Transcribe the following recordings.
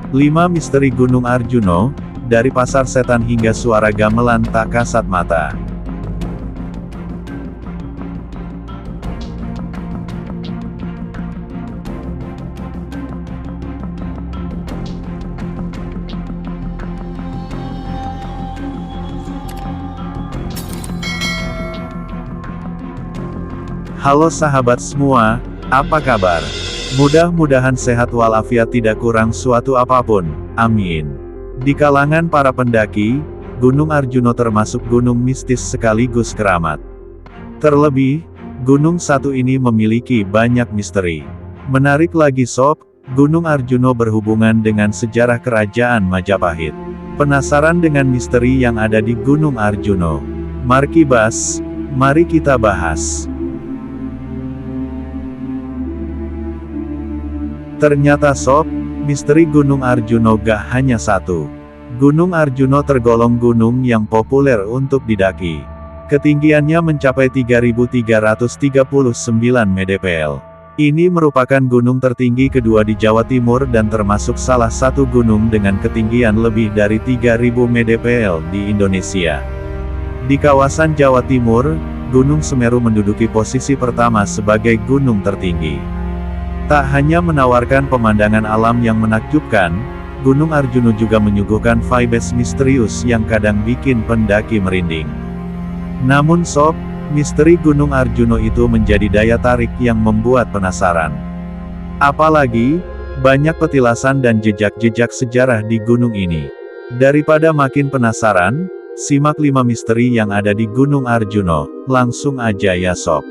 5 Misteri Gunung Arjuno, dari pasar setan hingga suara gamelan tak kasat mata. Halo sahabat semua, apa kabar? Mudah-mudahan sehat walafiat tidak kurang suatu apapun, amin. Di kalangan para pendaki, Gunung Arjuno termasuk gunung mistis sekaligus keramat. Terlebih, gunung satu ini memiliki banyak misteri. Menarik lagi sob, Gunung Arjuno berhubungan dengan sejarah kerajaan Majapahit. Penasaran dengan misteri yang ada di Gunung Arjuno? Markibas, mari kita bahas. Ternyata sob, misteri Gunung Arjuno gak hanya satu. Gunung Arjuno tergolong gunung yang populer untuk didaki. Ketinggiannya mencapai 3.339 mdpl. Ini merupakan gunung tertinggi kedua di Jawa Timur dan termasuk salah satu gunung dengan ketinggian lebih dari 3.000 mdpl di Indonesia. Di kawasan Jawa Timur, Gunung Semeru menduduki posisi pertama sebagai gunung tertinggi. Tak hanya menawarkan pemandangan alam yang menakjubkan, Gunung Arjuno juga menyuguhkan vibes misterius yang kadang bikin pendaki merinding. Namun sob, misteri Gunung Arjuno itu menjadi daya tarik yang membuat penasaran. Apalagi, banyak petilasan dan jejak-jejak sejarah di gunung ini. Daripada makin penasaran, simak 5 misteri yang ada di Gunung Arjuno, langsung aja ya sob.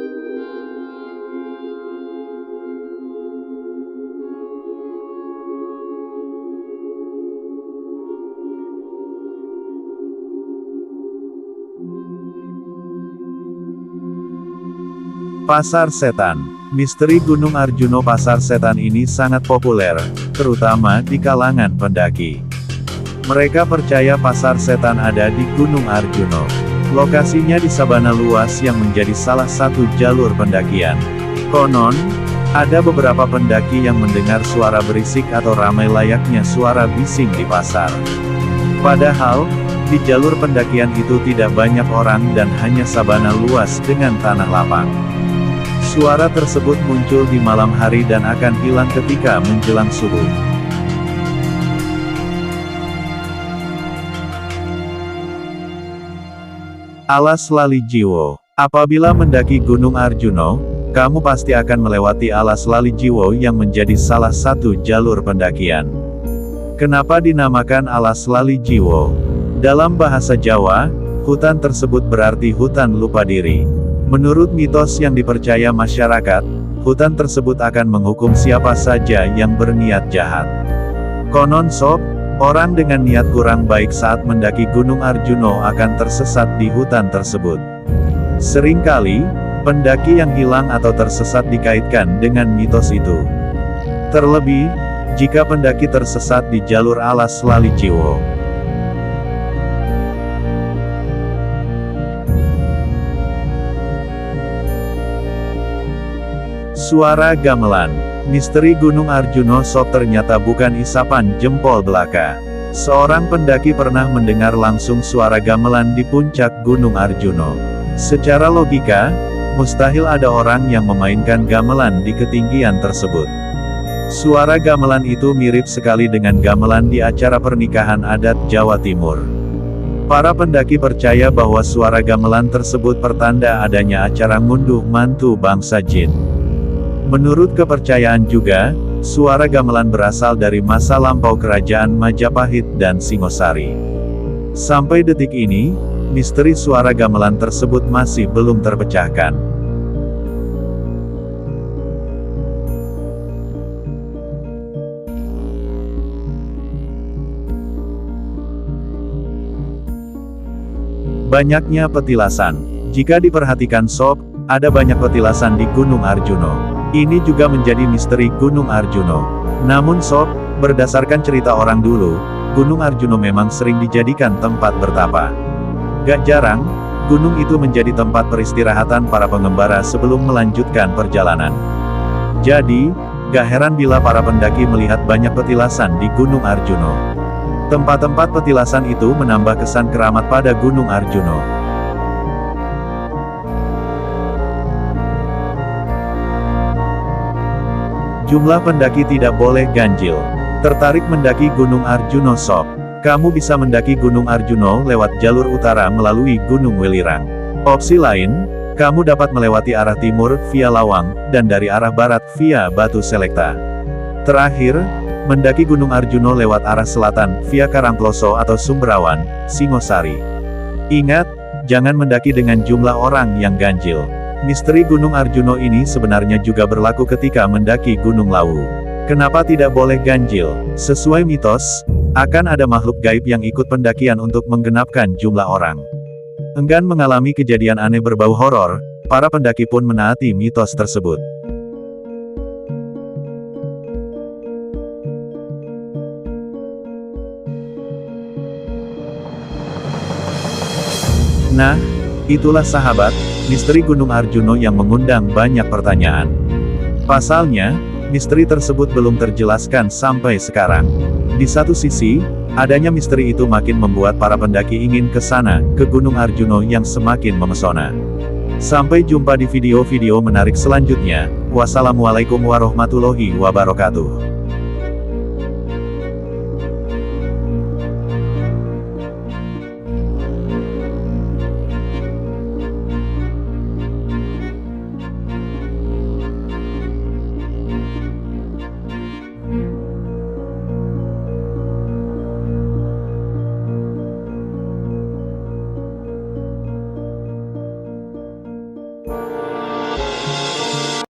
Pasar Setan. Misteri Gunung Arjuno Pasar Setan ini sangat populer, terutama di kalangan pendaki. Mereka percaya pasar setan ada di Gunung Arjuno. Lokasinya di sabana luas yang menjadi salah satu jalur pendakian. Konon, ada beberapa pendaki yang mendengar suara berisik atau ramai layaknya suara bising di pasar. Padahal, di jalur pendakian itu tidak banyak orang dan hanya sabana luas dengan tanah lapang. Suara tersebut muncul di malam hari dan akan hilang ketika menjelang subuh. Alas Lali Jiwo. Apabila mendaki Gunung Arjuno, kamu pasti akan melewati Alas Lali Jiwo yang menjadi salah satu jalur pendakian. Kenapa dinamakan Alas Lali Jiwo? Dalam bahasa Jawa, hutan tersebut berarti hutan lupa diri. Menurut mitos yang dipercaya masyarakat, hutan tersebut akan menghukum siapa saja yang berniat jahat. Konon sob, orang dengan niat kurang baik saat mendaki Gunung Arjuno akan tersesat di hutan tersebut. Seringkali, pendaki yang hilang atau tersesat dikaitkan dengan mitos itu. Terlebih, jika pendaki tersesat di jalur Alas Lali Jiwo. Suara gamelan. Misteri Gunung Arjuno sob ternyata bukan isapan jempol belaka. Seorang pendaki pernah mendengar langsung suara gamelan di puncak Gunung Arjuno. Secara logika, mustahil ada orang yang memainkan gamelan di ketinggian tersebut. Suara gamelan itu mirip sekali dengan gamelan di acara pernikahan adat Jawa Timur. Para pendaki percaya bahwa suara gamelan tersebut pertanda adanya acara ngunduh mantu bangsa jin. Menurut kepercayaan juga, suara gamelan berasal dari masa lampau kerajaan Majapahit dan Singosari. Sampai detik ini, misteri suara gamelan tersebut masih belum terpecahkan. Banyaknya petilasan. Jika diperhatikan sob, ada banyak petilasan di Gunung Arjuno. Ini juga menjadi misteri Gunung Arjuno. Namun sob, berdasarkan cerita orang dulu, Gunung Arjuno memang sering dijadikan tempat bertapa. Gak jarang, gunung itu menjadi tempat peristirahatan para pengembara sebelum melanjutkan perjalanan. Jadi, Gak heran bila para pendaki melihat banyak petilasan di Gunung Arjuno. Tempat-tempat petilasan itu menambah kesan keramat pada Gunung Arjuno. Jumlah pendaki tidak boleh ganjil. Tertarik mendaki Gunung Arjuno Sob? Kamu bisa mendaki Gunung Arjuno lewat jalur utara melalui Gunung Welirang. Opsi lain, kamu dapat melewati arah timur via Lawang, dan dari arah barat via Batu Selekta. Terakhir, mendaki Gunung Arjuno lewat arah selatan via Karangploso atau Sumberawan, Singosari. Ingat, jangan mendaki dengan jumlah orang yang ganjil. Misteri Gunung Arjuno ini sebenarnya juga berlaku ketika mendaki Gunung Lawu. Kenapa tidak boleh ganjil? Sesuai mitos, akan ada makhluk gaib yang ikut pendakian untuk menggenapkan jumlah orang. Enggan mengalami kejadian aneh berbau horor, para pendaki pun menaati mitos tersebut. Nah, itulah sahabat, misteri Gunung Arjuno yang mengundang banyak pertanyaan. Pasalnya, misteri tersebut belum terjelaskan sampai sekarang. Di satu sisi, adanya misteri itu makin membuat para pendaki ingin ke sana, ke Gunung Arjuno yang semakin memesona. Sampai jumpa di video-video menarik selanjutnya. Wassalamualaikum warahmatullahi wabarakatuh.